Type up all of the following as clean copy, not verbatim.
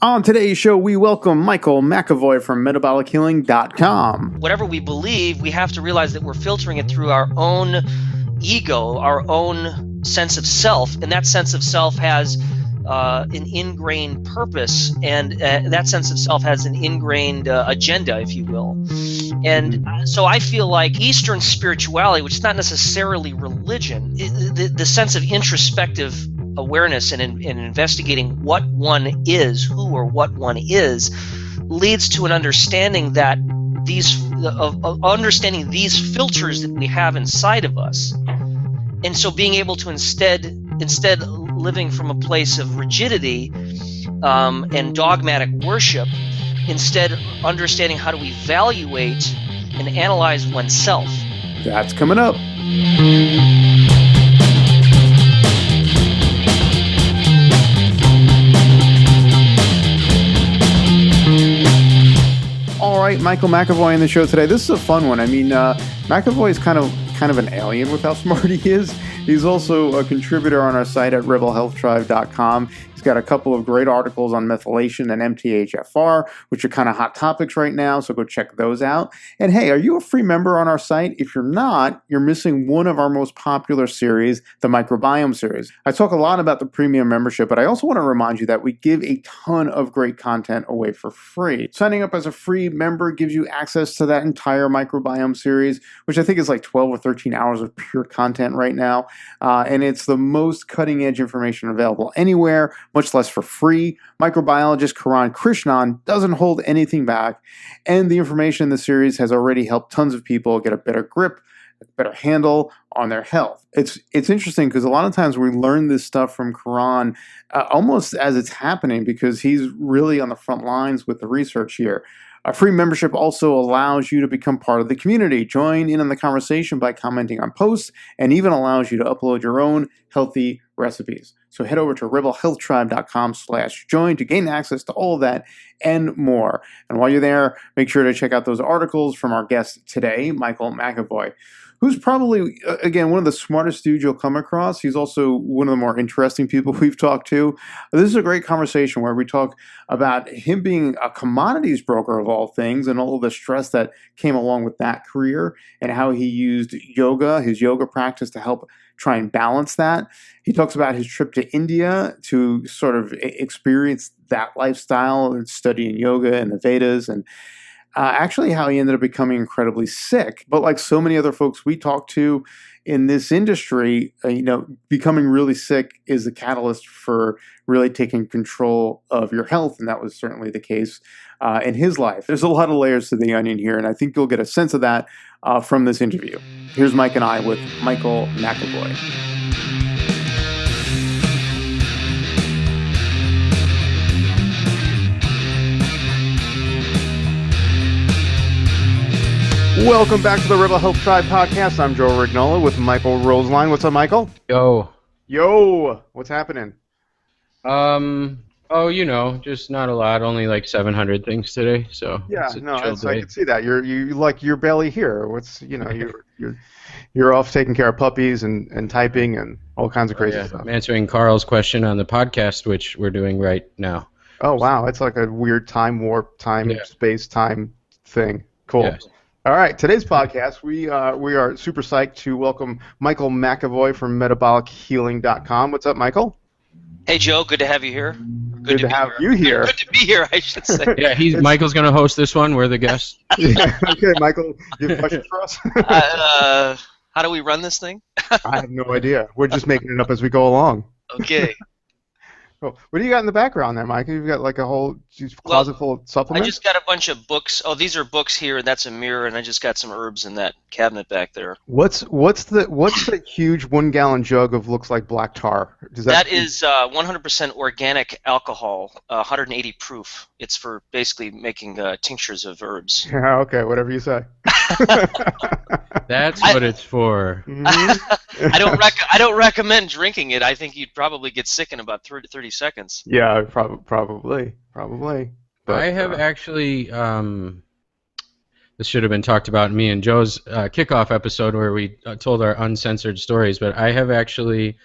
On today's show, we welcome Michael McEvoy from MetabolicHealing.com. Whatever we believe, we have to realize that we're filtering it through our own ego, our own sense of self, and that sense of self has an ingrained purpose, and that sense of self has an ingrained agenda, if you will. And so I feel like Eastern spirituality, which is not necessarily religion, the sense of introspective awareness and investigating what one is, who or what one is, leads to an understanding that understanding these filters that we have inside of us. And so being able to instead living from a place of rigidity and dogmatic worship, instead understanding how to evaluate and analyze oneself. That's coming up. All right, Michael McEvoy on the show today. This is a fun one. I mean, McEvoy is kind of an alien with how smart he is. He's also a contributor on our site at rebelhealthtribe.com. He's got a couple of great articles on methylation and MTHFR, which are kind of hot topics right now, so go check those out. And hey, are you a free member on our site? If you're not, you're missing one of our most popular series, the Microbiome series. I talk a lot about the premium membership, but I also want to remind you that we give a ton of great content away for free. Signing up as a free member gives you access to that entire Microbiome series, which I think is like 12 or 13 hours of pure content right now. And it's the most cutting-edge information available anywhere, much less for free. Microbiologist Karan Krishnan doesn't hold anything back, and the information in the series has already helped tons of people get a better grip, a better handle on their health. It's interesting because a lot of times we learn this stuff from Karan almost as it's happening, because he's really on the front lines with the research here. A free membership also allows you to become part of the community, join in on the conversation by commenting on posts, and even allows you to upload your own healthy recipes. So head over to rebelhealthtribe.com/join to gain access to all of that and more. And while you're there, make sure to check out those articles from our guest today, Michael McEvoy, who's probably, again, one of the smartest dudes you'll come across. He's also one of the more interesting people we've talked to. This is a great conversation where we talk about him being a commodities broker of all things and all of the stress that came along with that career, and how he used yoga, his yoga practice, to help try and balance that. He talks about his trip to India to sort of experience that lifestyle and studying yoga and the Vedas, and actually how he ended up becoming incredibly sick. But like so many other folks we talk to in this industry, becoming really sick is the catalyst for really taking control of your health. And that was certainly the case in his life. There's a lot of layers to the onion here, and I think you'll get a sense of that from this interview. Here's Mike and I with Michael McEvoy. Welcome back to the Rebel Health Tribe podcast. I'm Joe Rignola with Michael Roseline. What's up, Michael? Yo. What's happening? Just not a lot. Only like 700 things today. So yeah, I can see that. You're barely here. You're off taking care of puppies and typing and all kinds of crazy stuff. I'm answering Carl's question on the podcast, which we're doing right now. Oh wow, it's like a weird time warp, space time thing. Cool. Yes. All right, today's podcast, we are super psyched to welcome Michael McEvoy from MetabolicHealing.com. What's up, Michael? Hey, Joe. Good to have you here. Good to have you here. Good to be here, I should say. Yeah, Michael's going to host this one. We're the guests. Okay, Michael, you have a question for us? How do we run this thing? I have no idea. We're just making it up as we go along. Okay. Cool. What do you got in the background there, Mike? You've got like a whole closet full of supplements? I just got a bunch of books. Oh, these are books here, and that's a mirror, and I just got some herbs in that cabinet back there. What's the huge 1 gallon jug of looks like black tar? That is 100% organic alcohol, 180 proof. It's for basically making tinctures of herbs. Yeah, okay, whatever you say. That's what it's for. I don't recommend drinking it. I think you'd probably get sick in about 30 seconds. Yeah, probably. But, I have actually. This should have been talked about in me and Joe's kickoff episode where we told our uncensored stories. But I have actually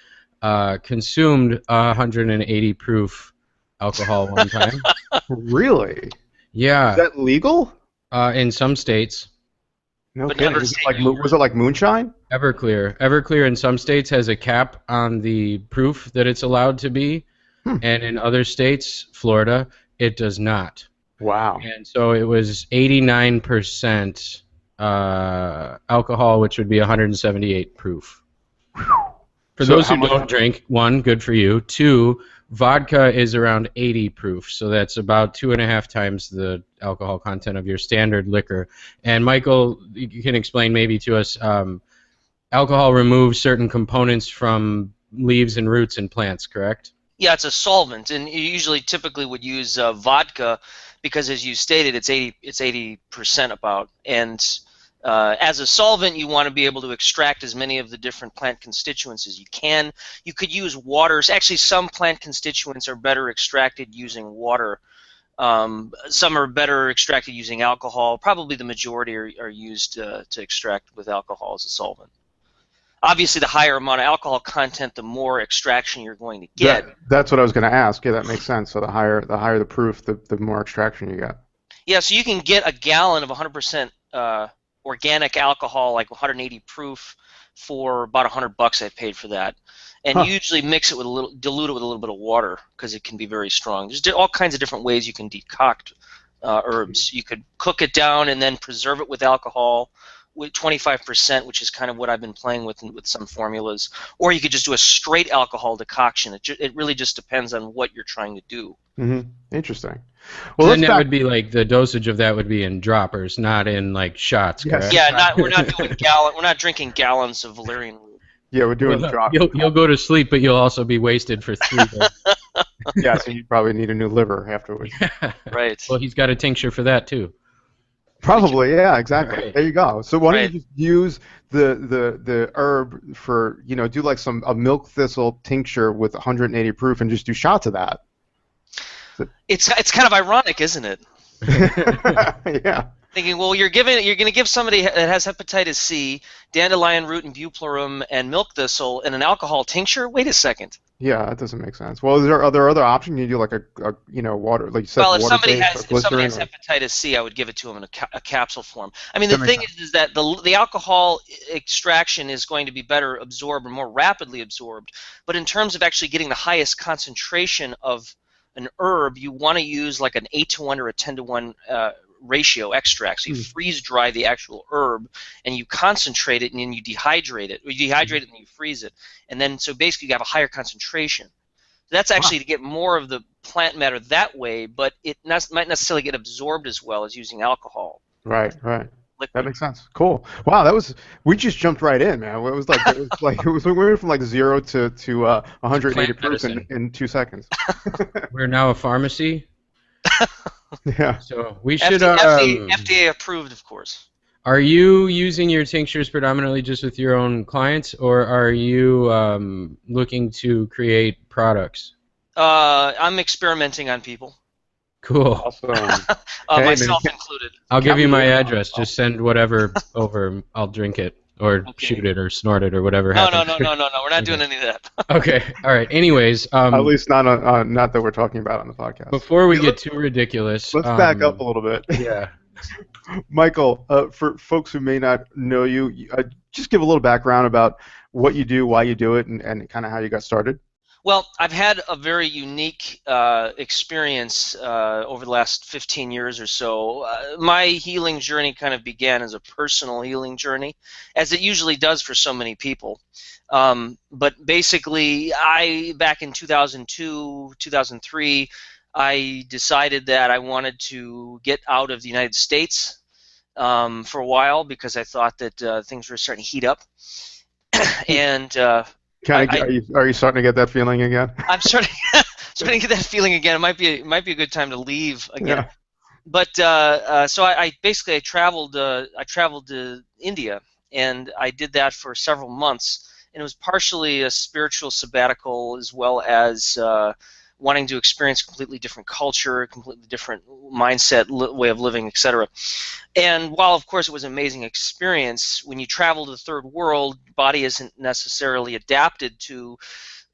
consumed 180 proof alcohol one time. Really? Yeah, Is that legal? in some states. No But kidding. never Is it state like, New York. was it like moonshine? Everclear in some states has a cap on the proof that it's allowed to be, Hmm. and in other states, Florida, it does not. Wow. And so it was 89% alcohol, which would be 178 proof. For So those how who much? don't drink, one, good for you. Two, vodka is around 80 proof, so that's about 2.5 times the alcohol content of your standard liquor. And Michael, you can explain maybe to us, alcohol removes certain components from leaves and roots in plants, correct? Yeah, it's a solvent, and you usually typically would use vodka because, as you stated, it's 80% about. And as a solvent, you want to be able to extract as many of the different plant constituents as you can. You could use waters. Actually, some plant constituents are better extracted using water. Some are better extracted using alcohol. Probably the majority are used to extract with alcohol as a solvent. Obviously, the higher amount of alcohol content, the more extraction you're going to get. That's what I was going to ask. Yeah, that makes sense. So the higher the proof, the more extraction you get. Yeah, so you can get a gallon of 100% organic alcohol, like 180 proof, for about $100. I paid for that, and you usually mix it with dilute it with a little bit of water because it can be very strong. There's all kinds of different ways you can decoct herbs. You could cook it down and then preserve it with alcohol with 25%, which is kind of what I've been playing with some formulas. Or you could just do a straight alcohol decoction. It really just depends on what you're trying to do. Mm-hmm. Interesting. Well, then that would be like the dosage of that would be in droppers, not in like shots, correct? Yeah, we're not doing we're not drinking gallons of valerian root. Yeah, we're doing drops. You'll go to sleep, but you'll also be wasted for 3 days. Yeah, so you probably need a new liver afterwards. Right. Well, he's got a tincture for that too. Probably, yeah, exactly. Right. There you go. So why don't you just use the herb for, do like a milk thistle tincture with 180 proof and just do shots of that. It's kind of ironic, isn't it? Yeah. Thinking, well, you're going to give somebody that has hepatitis C dandelion root and buplorum and milk thistle and an alcohol tincture. Wait a second. Yeah, that doesn't make sense. Well, are there other options? You do like a water, like you said. Well, if somebody water-based has or glycerin hepatitis C, I would give it to them in a capsule form. I mean, the thing is that the alcohol extraction is going to be better absorbed or more rapidly absorbed. But in terms of actually getting the highest concentration of an herb, you want to use like an 8-to-1 or a 10-to-1 ratio extract. So you freeze dry the actual herb and you concentrate it and then you dehydrate it. Or you dehydrate it and then you freeze it. And then so basically you have a higher concentration. That's actually to get more of the plant matter that way, but it might necessarily get absorbed as well as using alcohol. Right. Liquid. That makes sense. Cool. Wow, we just jumped right in, man. It was like we went from like 0 to 180 proof in 2 seconds. We're now a pharmacy. Yeah. So we should FDA approved, of course. Are you using your tinctures predominantly just with your own clients, or are you looking to create products? I'm experimenting on people. Cool. Awesome. Myself included. I'll give you my address. Just send whatever over. I'll drink it or shoot it or snort it or whatever happens. No. We're not doing any of that. Okay. All right. Anyways. At least not that we're talking about on the podcast. Before we get too ridiculous. Let's back up a little bit. Yeah. Michael, for folks who may not know you, just give a little background about what you do, why you do it, and kind of how you got started. Well, I've had a very unique experience over the last 15 years or so. My healing journey kind of began as a personal healing journey, as it usually does for so many people. But basically, back in 2002, 2003, I decided that I wanted to get out of the United States for a while because I thought that things were starting to heat up. And are you starting to get that feeling again? I'm starting to get that feeling again. It might be a good time to leave again. Yeah. But so I basically traveled to India, and I did that for several months, and it was partially a spiritual sabbatical as well as wanting to experience a completely different culture, completely different mindset, way of living, etc. And while, of course, it was an amazing experience, when you travel to the third world, body isn't necessarily adapted to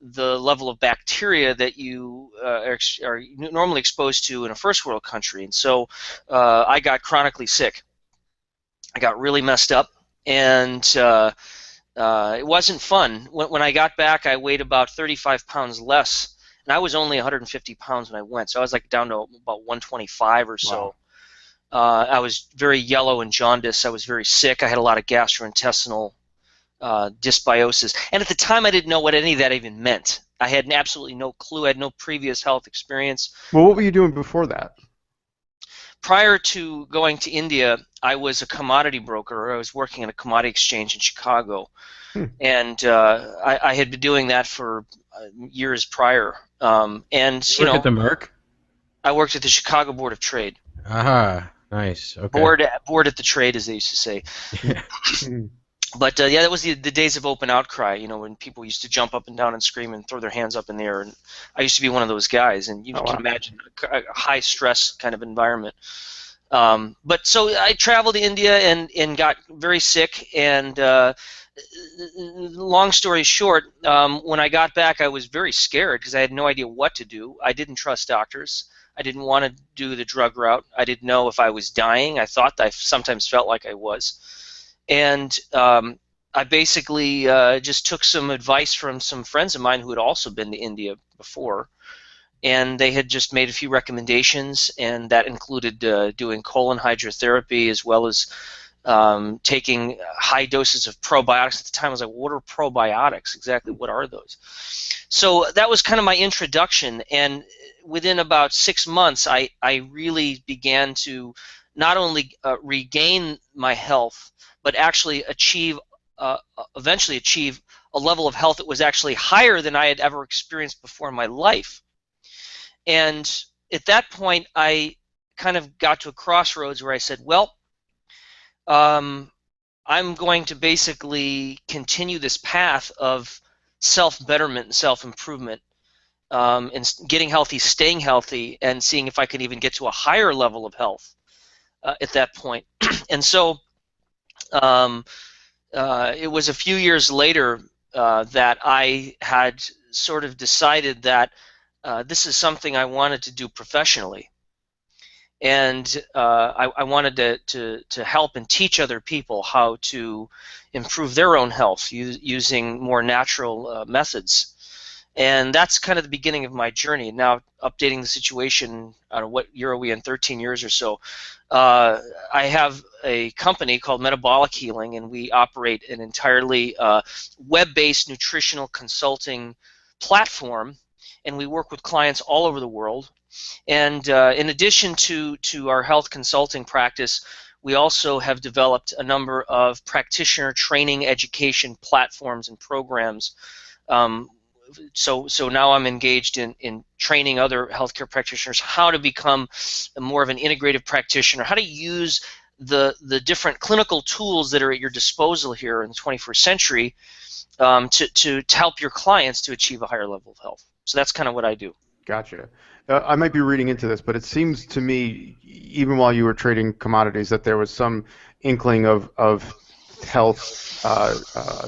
the level of bacteria that you are normally exposed to in a first world country. And so I got chronically sick. I got really messed up, and it wasn't fun. When I got back, I weighed about 35 pounds less, and I was only 150 pounds when I went, so I was like down to about 125 or so. Wow. I was very yellow and jaundiced. I was very sick. I had a lot of gastrointestinal dysbiosis, and at the time I didn't know what any of that even meant. I had absolutely no clue. I had no previous health experience. Well, what were you doing before that? Prior to going to India, I was a commodity broker. I was working at a commodity exchange in Chicago, and I had been doing that for years prior. And you work at the Merck? I worked at the Chicago Board of Trade. Aha, nice. Okay. Board at the trade, as they used to say. But yeah, that was the days of open outcry. You know, when people used to jump up and down and scream and throw their hands up in the air. And I used to be one of those guys. And you can imagine a high stress kind of environment. But so I traveled to India and got very sick. And long story short, when I got back, I was very scared because I had no idea what to do. I didn't trust doctors. I didn't want to do the drug route. I didn't know if I was dying. I thought I sometimes felt like I was. And I basically just took some advice from some friends of mine who had also been to India before, and they had just made a few recommendations, and that included doing colon hydrotherapy as well as taking high doses of probiotics. At the time, I was like, what are probiotics? Exactly what are those? So that was kind of my introduction, and within about 6 months, I really began to not only regain my health, but actually eventually achieve a level of health that was actually higher than I had ever experienced before in my life. And at that point, I kind of got to a crossroads where I said, well, I'm going to basically continue this path of self-betterment and self-improvement, and getting healthy, staying healthy, and seeing if I could even get to a higher level of health at that point. And so it was a few years later that I had sort of decided that this is something I wanted to do professionally, and I wanted to help and teach other people how to improve their own health using more natural methods. And that's kind of the beginning of my journey. Now, updating the situation, I don't know, what year are we in, 13 years or so, I have a company called Metabolic Healing, and we operate an entirely web-based nutritional consulting platform, and we work with clients all over the world. And in addition to our health consulting practice, we also have developed a number of practitioner training education platforms and programs. So now I'm engaged in training other healthcare practitioners how to become more of an integrative practitioner, how to use the different clinical tools that are at your disposal here in the 21st century to help your clients to achieve a higher level of health. So that's kind of what I do. Gotcha. I might be reading into this, but it seems to me, even while you were trading commodities, that there was some inkling of health,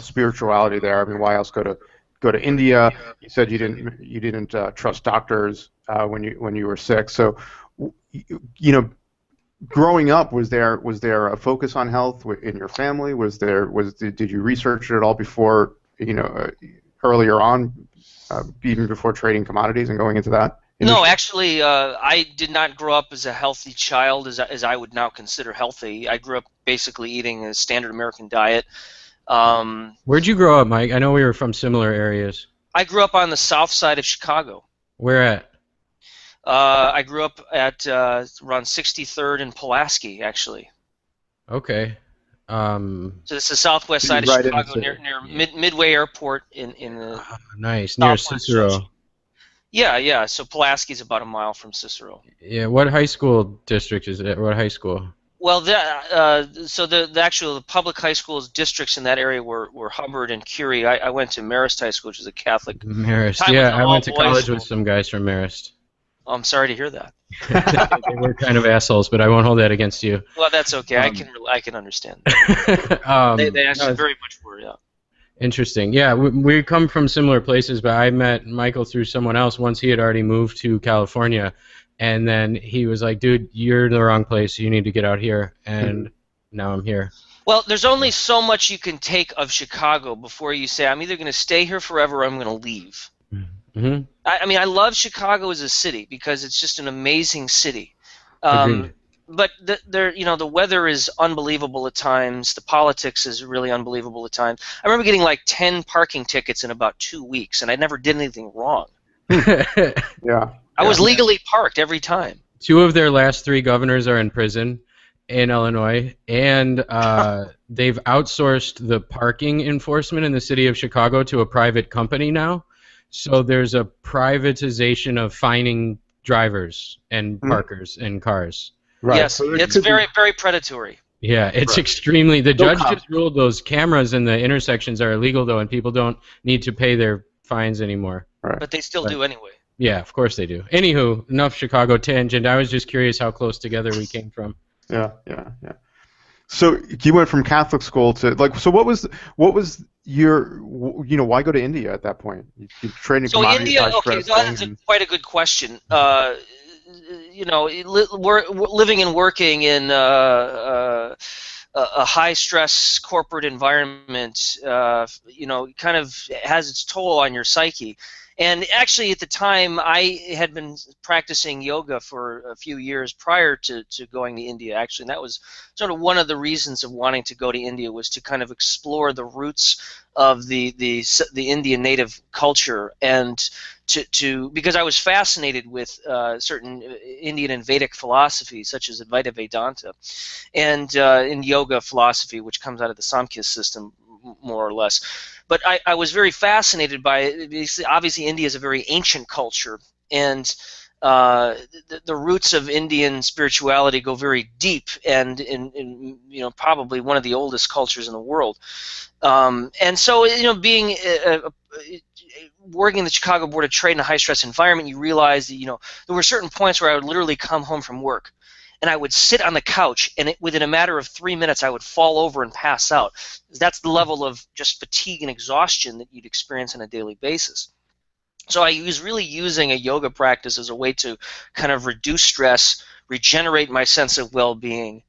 spirituality there. I mean, why else go to India? You said you didn't trust doctors when you were sick. So, growing up, was there a focus on health in your family? Did you research it at all before, earlier on, even before trading commodities and going into that industry? No, actually, I did not grow up as a healthy child, as I would now consider healthy. I grew up basically eating a standard American diet. Where'd you grow up, Mike? I know we were from similar areas. I grew up on the south side of Chicago. Where at? I grew up at around 63rd and Pulaski, actually. Okay. So it's the southwest side of Chicago, near Midway Airport in the. Nice, near Cicero. Section. Yeah. So Pulaski's about a mile from Cicero. Yeah. What high school district is it? What high school? Well, so the public high schools districts in that area were Hubbard and Curie. I went to Marist High School, which is a Catholic. Marist, yeah, I went to college with some guys from Marist. Oh, I'm sorry to hear that. They were kind of assholes, but I won't hold that against you. Well, that's okay. I can understand that. They actually very much were, yeah. Interesting. Yeah, we come from similar places, but I met Michael through someone else. Once he had already moved to California, and then he was like, dude, you're in the wrong place. You need to get out here. And now I'm here. Well, there's only so much you can take of Chicago before you say, I'm either going to stay here forever or I'm going to leave. Mm-hmm. I mean, I love Chicago as a city because it's just an amazing city. Agreed. But the weather is unbelievable at times. The politics is really unbelievable at times. I remember getting like 10 parking tickets in about 2 weeks, and I never did anything wrong. Yeah. I was legally parked every time. 2 of their last 3 governors are in prison in Illinois, and they've outsourced the parking enforcement in the city of Chicago to a private company now. So there's a privatization of fining drivers and parkers in cars. Right. Yes, So it's very, very predatory. Yeah, it's extremely. The judge just ruled those cameras in the intersections are illegal, though, and people don't need to pay their fines anymore. Right. But they still do anyway. Yeah, of course they do. Anywho, enough Chicago tangent. I was just curious how close together we came from. Yeah. So you went from Catholic school to so what was your why go to India at that point? You trading commodities. India, okay, so that's quite a good question. We're living and working in a high stress corporate environment. Kind of has its toll on your psyche. And actually, at the time, I had been practicing yoga for a few years prior to going to India, actually. And that was sort of one of the reasons of wanting to go to India, was to kind of explore the roots of the Indian native culture, and because I was fascinated with certain Indian and Vedic philosophy, such as Advaita Vedanta, and in yoga philosophy, which comes out of the Samkhya system, more or less. But I was very fascinated by it. Obviously, India is a very ancient culture, and the roots of Indian spirituality go very deep, and in probably one of the oldest cultures in the world. And so, being working in the Chicago Board of Trade in a high-stress environment, you realize that there were certain points where I would literally come home from work, and I would sit on the couch, and within a matter of 3 minutes, I would fall over and pass out. That's the level of just fatigue and exhaustion that you'd experience on a daily basis. So I was really using a yoga practice as a way to kind of reduce stress, regenerate my sense of well-being,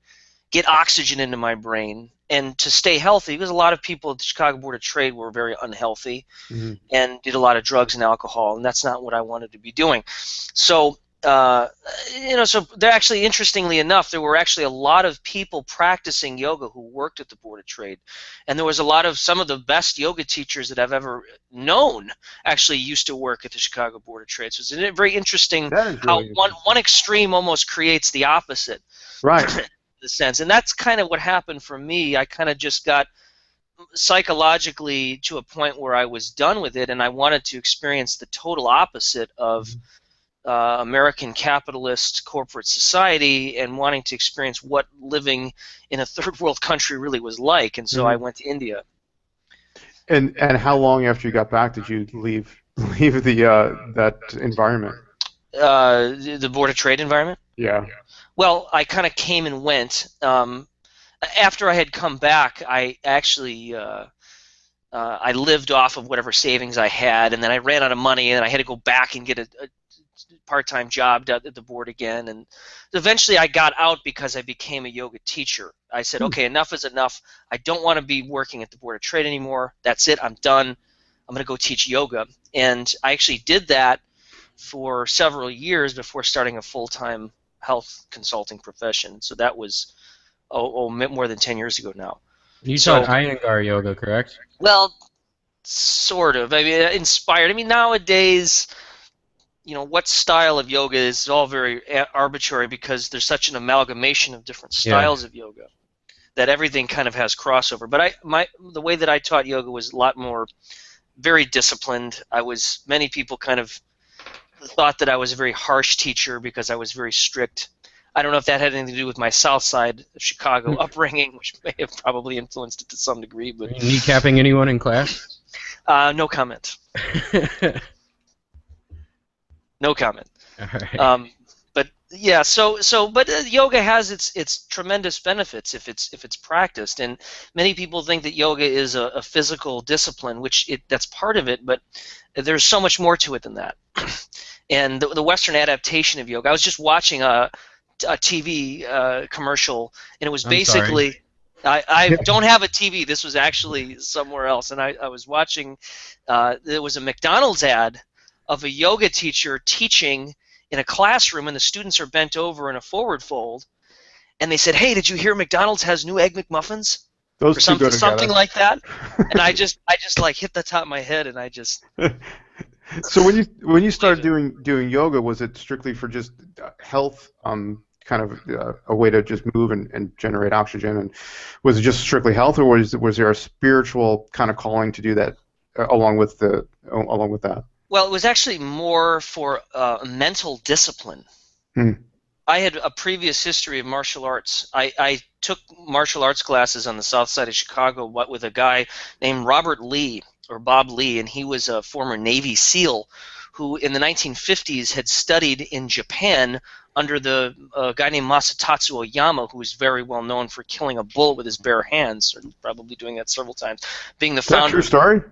get oxygen into my brain, and to stay healthy, because a lot of people at the Chicago Board of Trade were very unhealthy and did a lot of drugs and alcohol, and that's not what I wanted to be doing. So so there actually, interestingly enough, there were actually a lot of people practicing yoga who worked at the Board of Trade, and there was some of the best yoga teachers that I've ever known actually used to work at the Chicago Board of Trade. So it's very interesting how one extreme almost creates the opposite, right? In a sense, and that's kind of what happened for me. I kind of just got psychologically to a point where I was done with it, and I wanted to experience the total opposite of American capitalist corporate society, and wanting to experience what living in a third world country really was like. And so I went to India. And how long after you got back did you leave that environment? The Board of Trade environment? Yeah. Well, I kind of came and went. After I had come back, I actually I lived off of whatever savings I had, and then I ran out of money, and I had to go back and get a part-time job at the board again, and eventually I got out because I became a yoga teacher. I said, okay, enough is enough. I don't want to be working at the Board of Trade anymore. That's it. I'm done. I'm going to go teach yoga. And I actually did that for several years before starting a full-time health consulting profession. So that was more than 10 years ago now. You taught Iyengar yoga, correct? Well, sort of. I mean, inspired. I mean, nowadays, what style of yoga is all very arbitrary, because there's such an amalgamation of different styles of yoga that everything kind of has crossover. But the way that I taught yoga was a lot more very disciplined. Many people kind of thought that I was a very harsh teacher because I was very strict. I don't know if that had anything to do with my South Side of Chicago upbringing, which may have probably influenced it to some degree. But are you kneecapping anyone in class? No comment. No comment. All right. But Yeah, but yoga has its tremendous benefits if it's practiced, and many people think that yoga is a physical discipline, which that's part of it, but there's so much more to it than that. And the Western adaptation of yoga, I was just watching a TV commercial, and it was I'm sorry. basically, I don't have a TV. This was actually somewhere else, and I was watching. There was a McDonald's ad of a yoga teacher teaching in a classroom, and the students are bent over in a forward fold, and they said, "Hey, did you hear McDonald's has new Egg McMuffins?" Those Or two go something together. like that. And I just like hit the top of my head, and I just So when you started believe doing yoga, was it strictly for just health, kind of a way to just move and generate oxygen, and was it just strictly health, or was there a spiritual kind of calling to do that along with that? Well, it was actually more for mental discipline. Hmm. I had a previous history of martial arts. I took martial arts classes on the south side of Chicago with a guy named Robert Lee, or Bob Lee, and he was a former Navy SEAL who in the 1950s had studied in Japan under the guy named Masatatsu Oyama, who was very well known for killing a bull with his bare hands, or probably doing that several times, being the Is that a founder true of. story?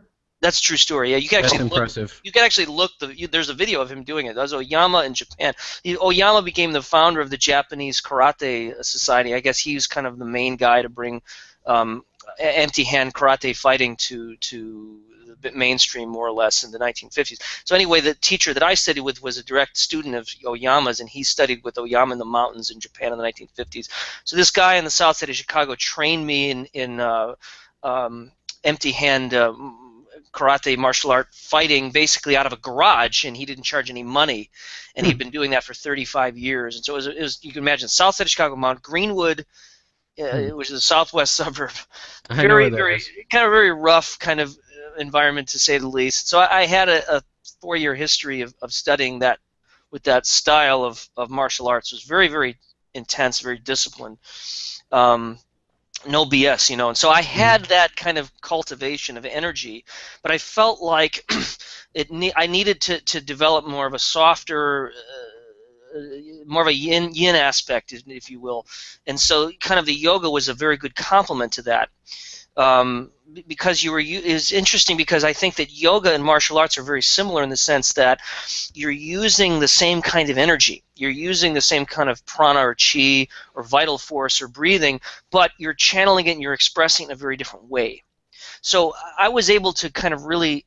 That's a true story. Yeah, you can That's actually look. impressive. You can actually look. There's a video of him doing it. That was Oyama in Japan. Oyama became the founder of the Japanese Karate Society. I guess he was kind of the main guy to bring empty-hand karate fighting to the mainstream, more or less, in the 1950s. So anyway, the teacher that I studied with was a direct student of Oyama's, and he studied with Oyama in the mountains in Japan in the 1950s. So this guy in the south side of Chicago trained me in empty-hand karate martial art fighting basically out of a garage, and he didn't charge any money, and he'd been doing that for 35 years. And so it was you can imagine, south side of Chicago, Mount Greenwood, which is a southwest suburb, I know where that very is. kind of very rough kind of environment, to say the least. So I had a 4-year history of studying that with that style of martial arts. It was very, very intense, very disciplined. No BS, and so I had that kind of cultivation of energy, but I felt like I needed to develop more of a softer, more of a yin aspect, if you will, and so kind of the yoga was a very good complement to that. Because is interesting because I think that yoga and martial arts are very similar in the sense that you're using the same kind of energy. You're using the same kind of prana or chi or vital force or breathing, but you're channeling it and you're expressing it in a very different way. So I was able to kind of really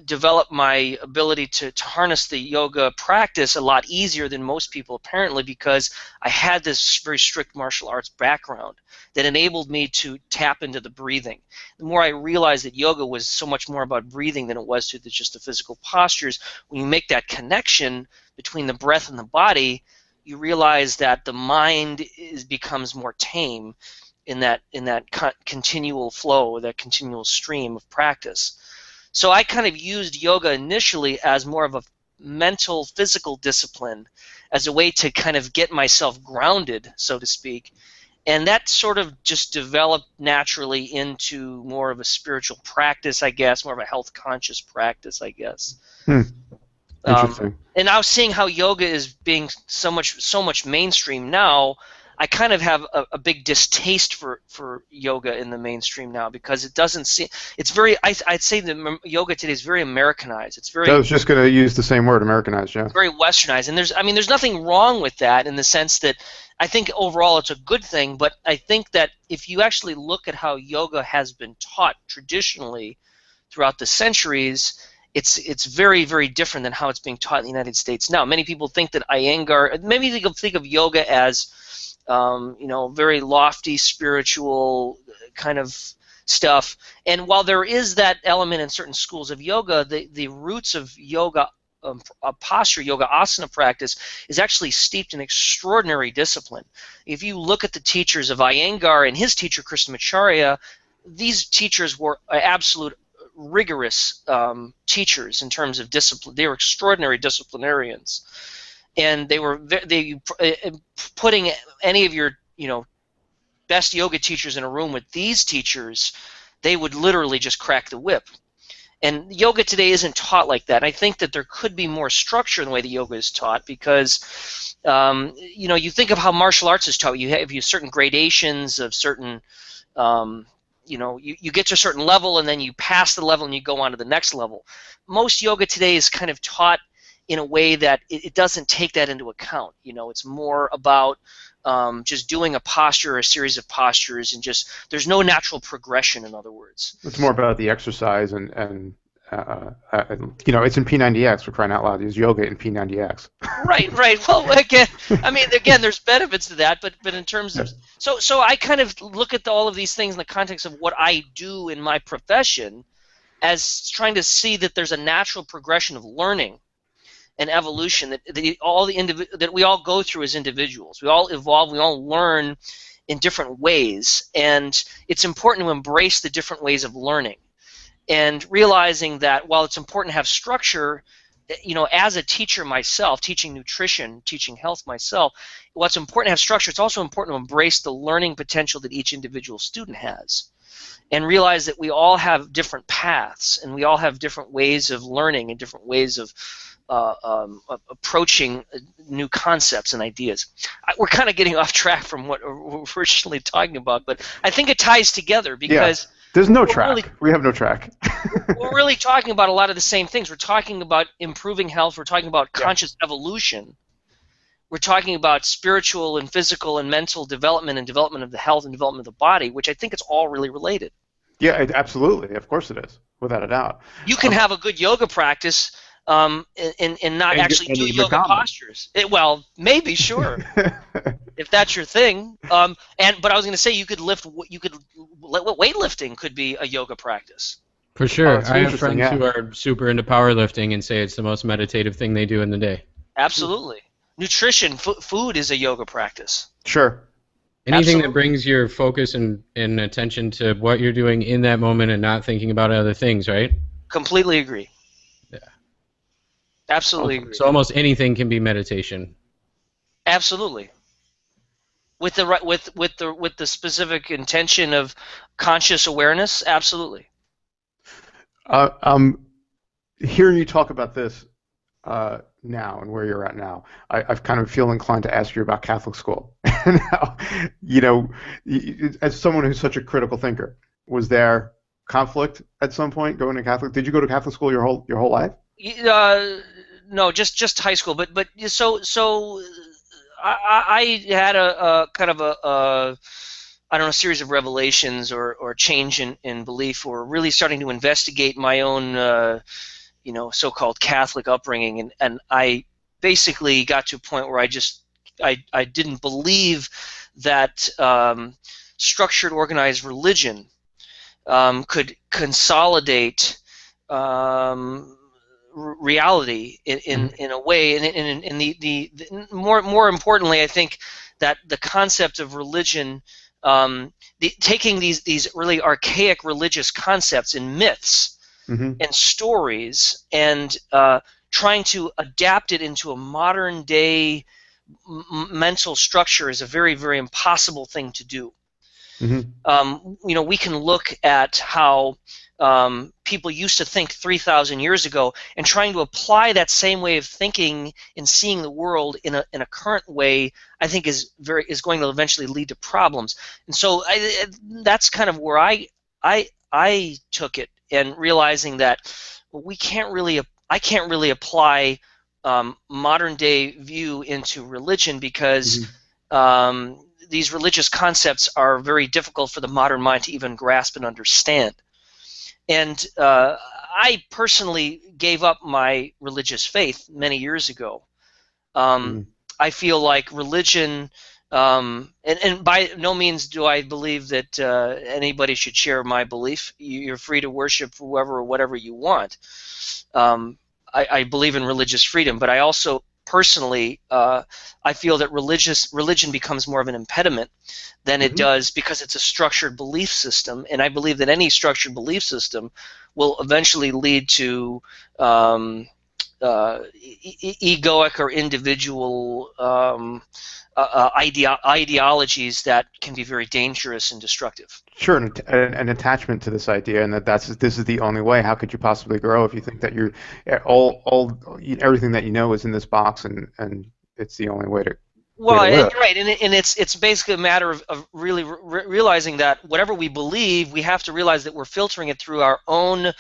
develop my ability to harness the yoga practice a lot easier than most people, apparently, because I had this very strict martial arts background that enabled me to tap into the breathing. The more I realized that yoga was so much more about breathing than it was to just the physical postures, when you make that connection between the breath and the body, you realize that the mind becomes more tame in that continual flow, that continual stream of practice. So I kind of used yoga initially as more of a mental, physical discipline, as a way to kind of get myself grounded, so to speak. And that sort of just developed naturally into more of a spiritual practice, I guess, more of a health-conscious practice, I guess. Interesting. And now seeing how yoga is being so much mainstream now, I kind of have a big distaste for yoga in the mainstream now, because it doesn't seem, it's very, I'd say that yoga today is very Americanized. It's very, I was just going to use the same word, Americanized, yeah. very westernized, and there's nothing wrong with that, in the sense that I think overall it's a good thing, but I think that if you actually look at how yoga has been taught traditionally throughout the centuries, it's very, very different than how it's being taught in the United States now. Many people think that Iyengar, maybe they think of yoga as very lofty, spiritual kind of stuff. And while there is that element in certain schools of yoga, the roots of yoga, posture yoga, asana practice, is actually steeped in extraordinary discipline. If you look at the teachers of Iyengar and his teacher Krishnamacharya, these teachers were absolute rigorous teachers in terms of discipline. They were extraordinary disciplinarians. And putting any of your best yoga teachers in a room with these teachers, they would literally just crack the whip. And yoga today isn't taught like that. And I think that there could be more structure in the way that yoga is taught because, you know, you think of how martial arts is taught. You have certain gradations of certain, you know, you get to a certain level and then you pass the level and you go on to the next level. Most yoga today is kind of taught in a way that it doesn't take that into account. You know, it's more about just doing a posture or a series of postures, and just there's no natural progression. In other words, It's more about the exercise and you know, it's in P90X, for crying out loud. There's yoga in P90X. Right. Well, again, I mean, again, there's benefits to that, but in terms of so I kind of look at all of these things in the context of what I do in my profession as trying to see that there's a natural progression of learning and evolution that we all go through as individuals. We all evolve. We all learn in different ways, and it's important to embrace the different ways of learning, and realizing that while it's important to have structure, you know, as a teacher myself, teaching nutrition, teaching health myself, while it's important to have structure, it's also important to embrace the learning potential that each individual student has, and realize that we all have different paths, and we all have different ways of learning and different ways of approaching new concepts and ideas. We're kind of getting off track from what we're originally talking about, but I think it ties together because there's no track. We have no track. We're really talking about a lot of the same things. We're talking about improving health. We're talking about conscious evolution. We're talking about spiritual and physical and mental development and development of the health and development of the body, which I think it's all really related. Yeah, absolutely. Of course it is, without a doubt. You can have a good yoga practice and not actually do yoga postures. Well, maybe, sure, if that's your thing. But I was going to say weightlifting could be a yoga practice. For sure. Oh, I have friends who are super into powerlifting and say it's the most meditative thing they do in the day. Absolutely. Nutrition, food is a yoga practice. Sure. Anything that brings your focus and attention to what you're doing in that moment and not thinking about other things, right? Completely agree. Yeah. Absolutely agree. So almost anything can be meditation. Absolutely. With the specific intention of conscious awareness, absolutely. Hearing you talk about this now and where you're at now, I've kind of feel inclined to ask you about Catholic school. Now, you know, as someone who's such a critical thinker, was there conflict at some point going to Catholic? Did you go to Catholic school your whole life? No, just high school. But so I had a kind of a I don't know, series of revelations or change in belief, or really starting to investigate my own you know, so-called Catholic upbringing, and I basically got to a point where I didn't believe that structured, organized religion could consolidate reality in a way, and the more importantly, I think that the concept of religion, taking these really archaic religious concepts and myths and stories, and trying to adapt it into a modern day mental structure is a very, very impossible thing to do. You know, we can look at how people used to think 3,000 years ago, and trying to apply that same way of thinking and seeing the world in a current way, I think is going to eventually lead to problems. And so that's kind of where I took it, and realizing that I can't really apply modern day view into religion, because these religious concepts are very difficult for the modern mind to even grasp and understand. And I personally gave up my religious faith many years ago. I feel like religion, and by no means do I believe that anybody should share my belief. You're free to worship whoever or whatever you want. I believe in religious freedom, but I also personally, I feel that religion becomes more of an impediment than it does, because it's a structured belief system, and I believe that any structured belief system will eventually lead to egoic or individual ideologies that can be very dangerous and destructive. Sure, an attachment to this idea, and this is the only way. How could you possibly grow if you think that you're everything that you know is in this box, and it's the only way to. Well, and, right, and it's basically a matter of really realizing that whatever we believe, we have to realize that we're filtering it through our own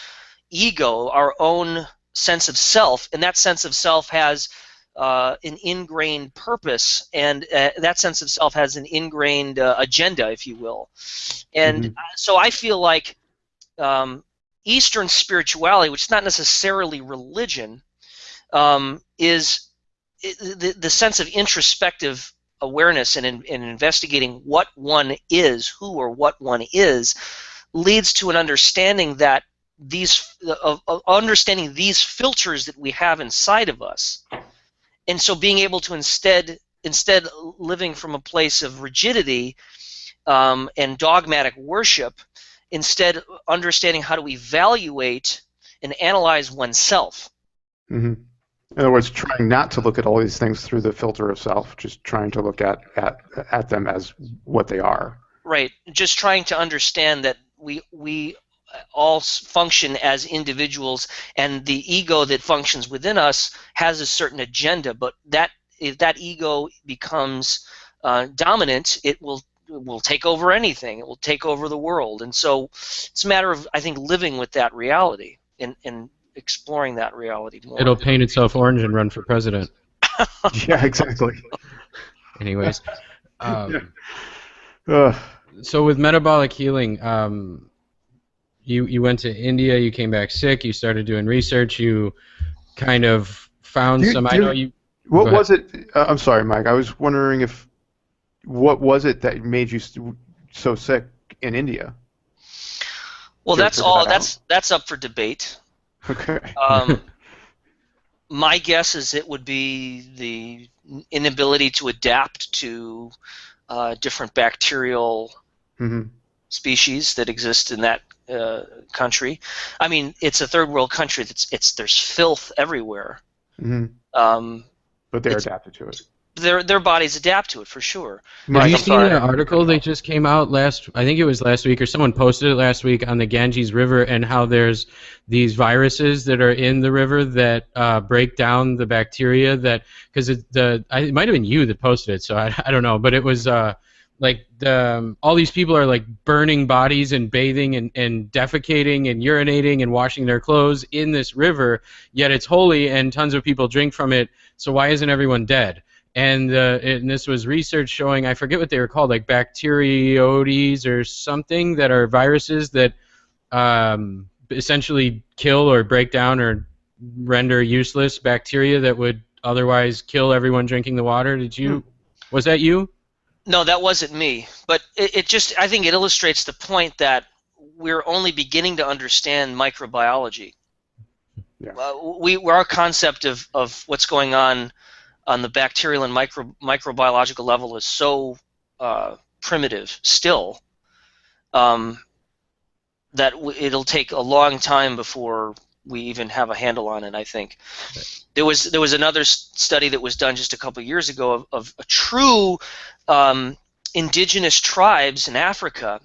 ego, our own sense of self, and that sense of self has an ingrained purpose, and that sense of self has an ingrained agenda, if you will. And so I feel like Eastern spirituality, which is not necessarily religion, is the sense of introspective awareness and investigating what one is, who or what one is, leads to an understanding that understanding these filters that we have inside of us, and so being able to instead living from a place of rigidity and dogmatic worship, instead understanding how to evaluate and analyze oneself. In other words, trying not to look at all these things through the filter of self, just trying to look at them as what they are. Right. Just trying to understand that we all function as individuals, and the ego that functions within us has a certain agenda, but if that ego becomes dominant, it will take over anything. It will take over the world. And so it's a matter of, I think, living with that reality and exploring that reality more. It'll paint itself orange and run for president. Yeah, exactly. Anyways. So with metabolic healing, you went to India, you came back sick, you started doing research, you kind of found What was it? I'm sorry, Mike. I was wondering what was it that made you so sick in India? Well, that's up for debate. Okay. My guess is it would be the inability to adapt to different bacterial species that exist in that country. I mean, it's a third world country. There's filth everywhere. But they're adapted to it. Their bodies adapt to it for sure. Have you seen the article that just came out I think it was last week, or someone posted it last week, on the Ganges River, and how there's these viruses that are in the river that break down the bacteria because it might have been you that posted it, so I don't know, but it was all these people are like burning bodies and bathing and defecating and urinating and washing their clothes in this river, yet it's holy and tons of people drink from it, so why isn't everyone dead? And this was research showing, I forget what they were called, like bacterioides or something, that are viruses that essentially kill or break down or render useless bacteria that would otherwise kill everyone drinking the water. Was that you? No, that wasn't me. But I think it illustrates the point that we're only beginning to understand microbiology. Yeah. Our concept of what's going on the bacterial and microbiological level is so primitive still that it'll take a long time before we even have a handle on it, I think. There was another study that was done just a couple of years ago of a true indigenous tribes in Africa,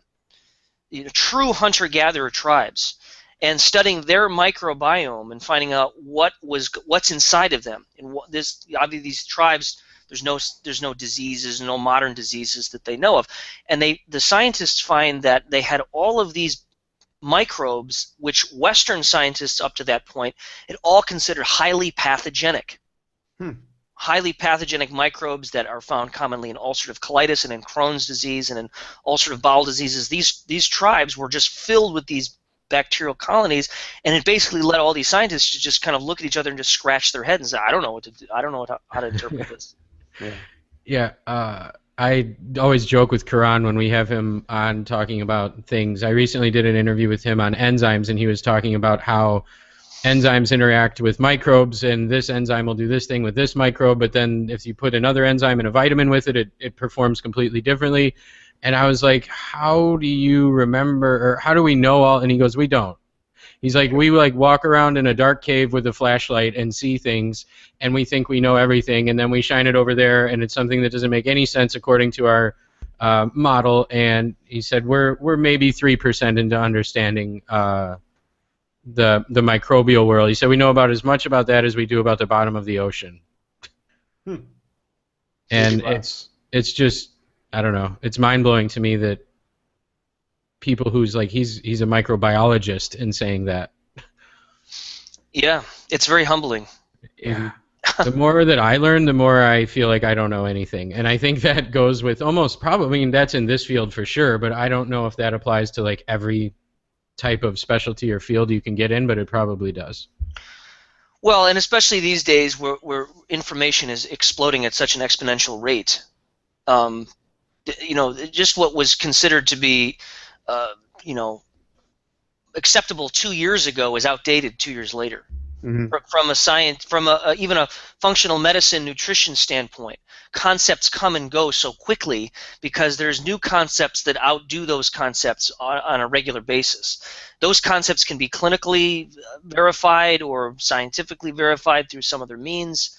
true hunter-gatherer tribes, and studying their microbiome and finding out what's inside of them. And obviously these tribes, there's no diseases, no modern diseases that they know of, and the scientists find that they had all of these microbes, which Western scientists up to that point had all considered highly pathogenic. Highly pathogenic microbes that are found commonly in ulcerative colitis and in Crohn's disease and in ulcerative bowel diseases. These tribes were just filled with these bacterial colonies, and it basically led all these scientists to just kind of look at each other and just scratch their heads and say, I don't know what to do. I don't know how to interpret this. Yeah. I always joke with Karan when we have him on talking about things. I recently did an interview with him on enzymes, and he was talking about how enzymes interact with microbes, and this enzyme will do this thing with this microbe, but then if you put another enzyme and a vitamin with it, it performs completely differently. And I was like, how do you remember, or how do we know all? And he goes, we don't. He's like, we like walk around in a dark cave with a flashlight and see things, and we think we know everything, and then we shine it over there, and it's something that doesn't make any sense according to our model. And he said we're maybe 3% into understanding the microbial world. He said we know about as much about that as we do about the bottom of the ocean. And it's just, I don't know, it's mind-blowing to me that people who's like, he's a microbiologist and saying that. Yeah, it's very humbling. Yeah. The more that I learn, the more I feel like I don't know anything. And I think that goes with almost probably, I mean, that's in this field for sure, but I don't know if that applies to like every type of specialty or field you can get in, but it probably does. Well, and especially these days where information is exploding at such an exponential rate. You know, just what was considered to be, you know, acceptable 2 years ago is outdated 2 years later. From a science, from even a functional medicine nutrition standpoint, concepts come and go so quickly because there's new concepts that outdo those concepts on a regular basis. Those concepts can be clinically verified or scientifically verified through some other means,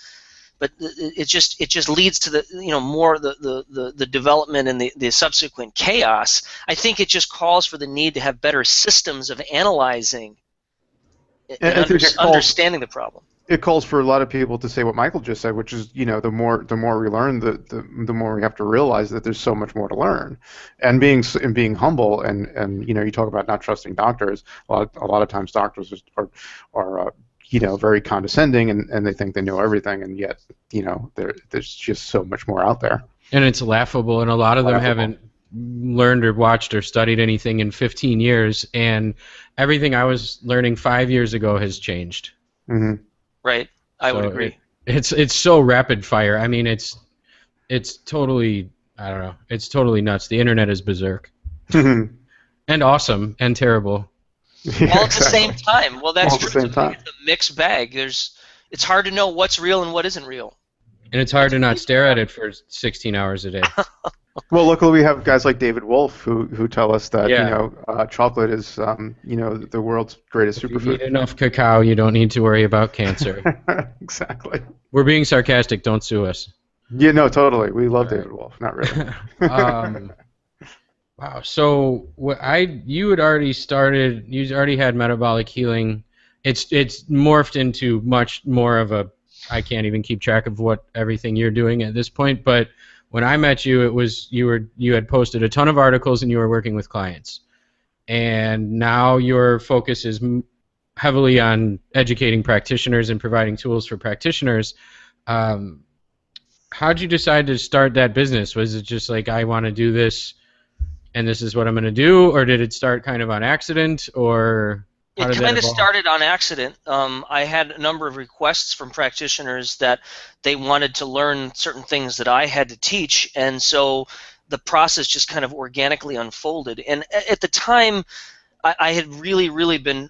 but it just leads to the, you know, more the development and the subsequent chaos. I think it just calls for the need to have better systems of analyzing and understanding the problem. It calls for a lot of people to say what Michael just said, which is, you know, the more we learn, the more we have to realize that there's so much more to learn, and being humble, and you know, you talk about not trusting doctors. A lot of times doctors are you know, very condescending, and they think they know everything, and yet, you know, there's just so much more out there. And it's laughable, and a lot of them haven't learned or watched or studied anything in 15 years, and everything I was learning 5 years ago has changed. Right, I would agree. It's so rapid fire. I mean, it's totally, I don't know, it's totally nuts. The internet is berserk, and awesome and terrible. All at the same time. Well, that's true. It's a mixed bag. It's hard to know what's real and what isn't real. And it's hard to not stare at it for 16 hours a day. Well, luckily we have guys like David Wolf who tell us that, you know, chocolate is you know, the world's greatest superfood. If you eat enough cacao, you don't need to worry about cancer. Exactly. We're being sarcastic. Don't sue us. Yeah, no, totally. We love David Wolf. Not really. Wow. So you had already started. You already had metabolic healing. It's morphed into much more of a. I can't even keep track of what everything you're doing at this point. But when I met you, it was you had posted a ton of articles and you were working with clients, and now your focus is heavily on educating practitioners and providing tools for practitioners. How'd you decide to start that business? Was it just like, I want to do this, and this is what I'm going to do, or did it start kind of on accident, or how did that evolve? It kind of started on accident. I had a number of requests from practitioners that they wanted to learn certain things that I had to teach, and so the process just kind of organically unfolded. And at the time, I had really been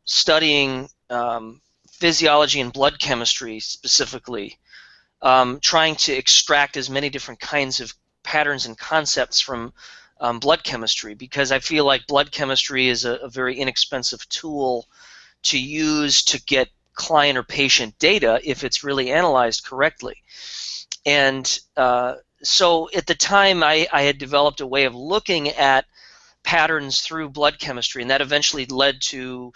studying physiology and blood chemistry specifically, trying to extract as many different kinds of patterns and concepts from blood chemistry, because I feel like blood chemistry is a very inexpensive tool to use to get client or patient data if it's really analyzed correctly. And so at the time I had developed a way of looking at patterns through blood chemistry, and that eventually led to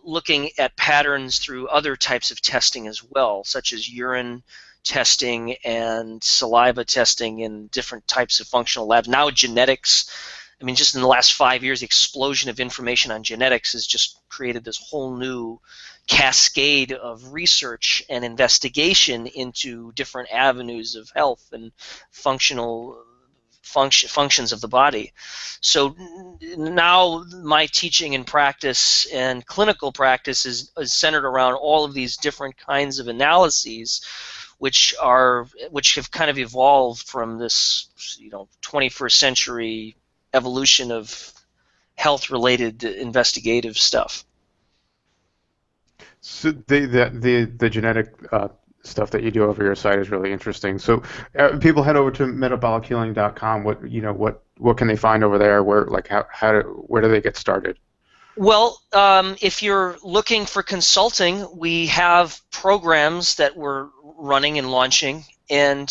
looking at patterns through other types of testing as well, such as urine testing and saliva testing in different types of functional labs. Now genetics, I mean, just in the last 5 years, the explosion of information on genetics has just created this whole new cascade of research and investigation into different avenues of health and functions of the body. So now my teaching and practice and clinical practice is centered around all of these different kinds of analyses, which have kind of evolved from this, you know, 21st century evolution of health-related investigative stuff. So the genetic stuff that you do over your site is really interesting. So people head over to metabolichealing.com. What can they find over there? Where do they get started? Well, if you're looking for consulting, we have programs that we're running and launching, and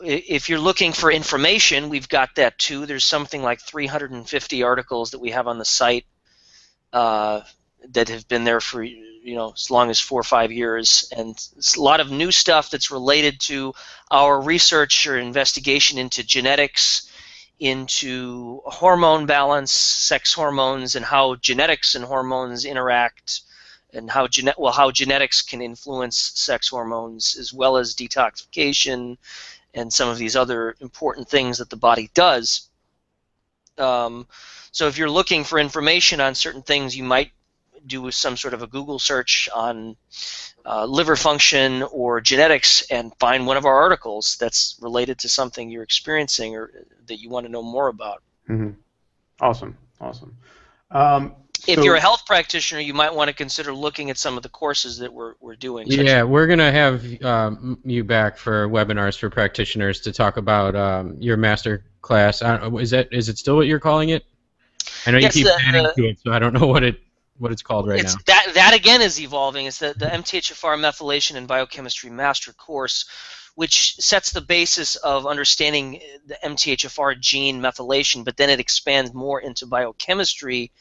if you're looking for information, we've got that too. There's something like 350 articles that we have on the site that have been there for as long as 4 or 5 years, and it's a lot of new stuff that's related to our research or investigation into genetics, into hormone balance, sex hormones, and how genetics and hormones interact, and how genetics can influence sex hormones, as well as detoxification and some of these other important things that the body does. So if you're looking for information on certain things, you might do some sort of a Google search on liver function or genetics and find one of our articles that's related to something you're experiencing or that you want to know more about. Mm-hmm. Awesome. If you're a health practitioner, you might want to consider looking at some of the courses that we're doing. Yeah, we're going to have you back for webinars for practitioners to talk about your master class. Is it still what you're calling it? I know you keep adding to it, so I don't know what it's called right now. That again is evolving. It's the MTHFR Methylation and Biochemistry Master Course, which sets the basis of understanding the MTHFR gene methylation, but then it expands more into biochemistry,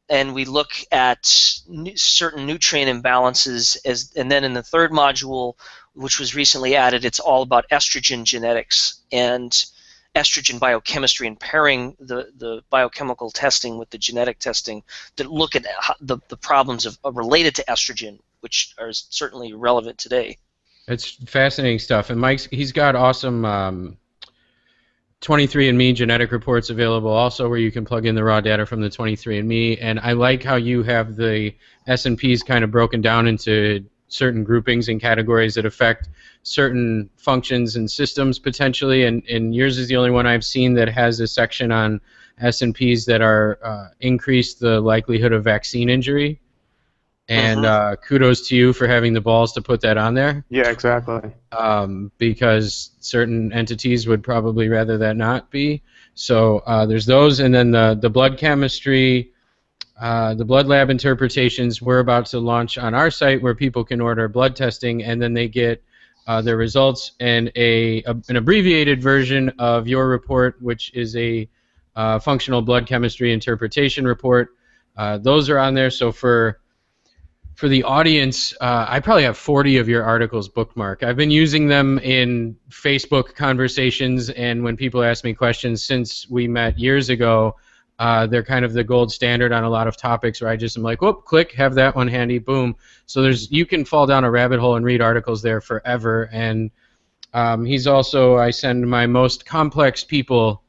and we look at certain nutrient imbalances. And then in the third module, which was recently added, it's all about estrogen genetics and estrogen biochemistry, and pairing the biochemical testing with the genetic testing that look at the problems related to estrogen, which are certainly relevant today. It's fascinating stuff, and he's got awesome 23andMe genetic reports available also, where you can plug in the raw data from the 23andMe, and I like how you have the S&Ps kind of broken down into certain groupings and categories that affect certain functions and systems potentially, and yours is the only one I've seen that has a section on S&Ps that are increase the likelihood of vaccine injury. And kudos to you for having the balls to put that on there. Yeah, exactly. Because certain entities would probably rather that not be. So there's those, and then the blood chemistry, the blood lab interpretations we're about to launch on our site, where people can order blood testing, and then they get their results and an abbreviated version of your report, which is a functional blood chemistry interpretation report. Those are on there. So for the audience, I probably have 40 of your articles bookmarked. I've been using them in Facebook conversations, and when people ask me questions since we met years ago, they're kind of the gold standard on a lot of topics, where I just am like, whoop, click, have that one handy, boom. So you can fall down a rabbit hole and read articles there forever. And he's also, I send my most complex people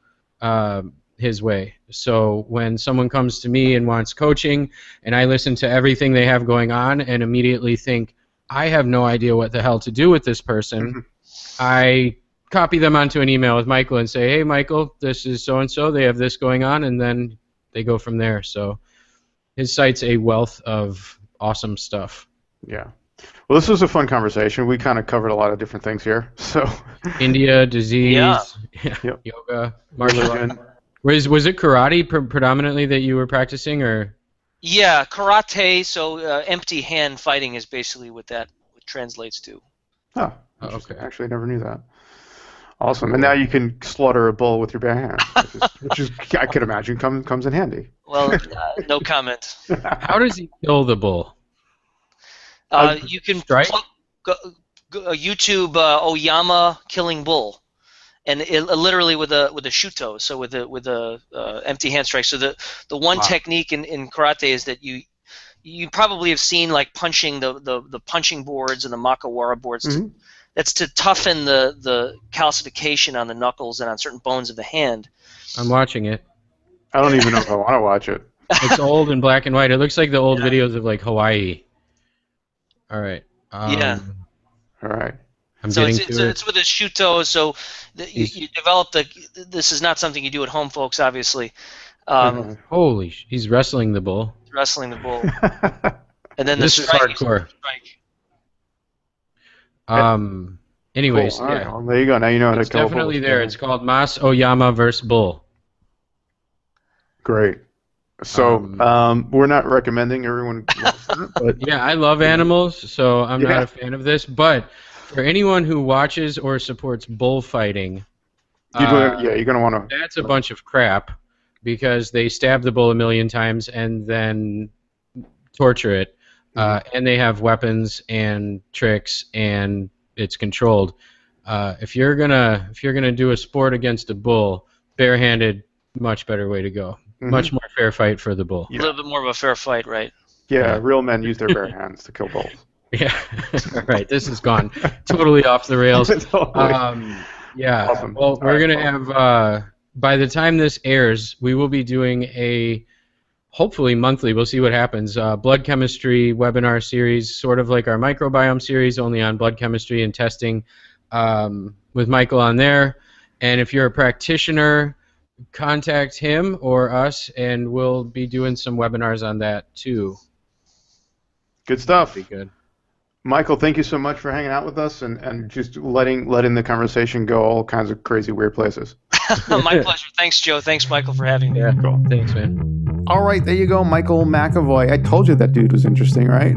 his way. So when someone comes to me and wants coaching, and I listen to everything they have going on and immediately think, I have no idea what the hell to do with this person, I copy them onto an email with Michael and say, hey, Michael, this is so-and-so, they have this going on, and then they go from there. So his site's a wealth of awesome stuff. Yeah. Well, this was a fun conversation. We kind of covered a lot of different things here. So India, disease, Yep. yoga, martial arts. Was it karate predominantly that you were practicing, or? Yeah, karate. So empty hand fighting is basically what that translates to. Oh, okay. Actually, I never knew that. Awesome. And now you can slaughter a bull with your bare hands, which is I could imagine comes in handy. Well, no comment. How does he kill the bull? You can YouTube Oyama killing bull. And literally with a shuto, so with a empty hand strike. So the one technique in karate is that you probably have seen like punching the punching boards and the makawara boards. That's to toughen the calcification on the knuckles and on certain bones of the hand. I'm watching it. I don't even know if I want to watch it. It's old and black and white. It looks like the old videos of like Hawaii. All right. All right. It's with a shuto, so you develop this is not something you do at home, folks, obviously. He's wrestling the bull. Wrestling the bull. And then this is hardcore. Anyways, cool. Right. Well, there you go. Now you know how to kill a bull. It's definitely there. It's called Mas Oyama vs. Bull. Great. So we're not recommending everyone. But yeah, I love animals, so I'm not a fan of this. But for anyone who watches or supports bullfighting, you're gonna want to. That's a bunch of crap because they stab the bull a million times and then torture it, and they have weapons and tricks and it's controlled. If you're gonna do a sport against a bull, barehanded, much better way to go. Much more fair fight for the bull. A little bit more of a fair fight, right? Yeah, real men use their bare hands to kill bulls. Yeah, all right. This has gone totally off the rails. Yeah. Awesome. Well, we're gonna have by the time this airs, we will be doing a hopefully monthly. We'll see what happens. Blood chemistry webinar series, sort of like our microbiome series, only on blood chemistry and testing, with Michael on there. And if you're a practitioner, contact him or us, and we'll be doing some webinars on that too. Good stuff. That'd be good. Michael, thank you so much for hanging out with us and just letting the conversation go all kinds of crazy, weird places. My pleasure. Thanks, Joe. Thanks, Michael, for having me. Yeah, cool. Thanks, man. All right, there you go, Michael McEvoy. I told you that dude was interesting, right?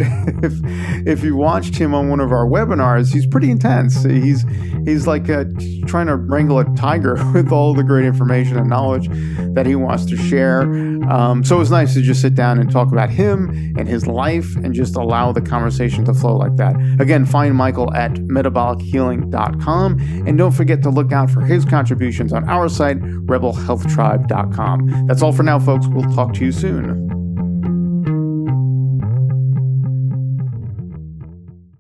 if you watched him on one of our webinars, he's pretty intense. He's like trying to wrangle a tiger with all the great information and knowledge that he wants to share. So it was nice to just sit down and talk about him and his life and just allow the conversation to flow like that. Again, find Michael at metabolichealing.com, and don't forget to look out for his contributions on our site, rebelhealthtribe.com. That's all for now, folks. We'll talk to you soon.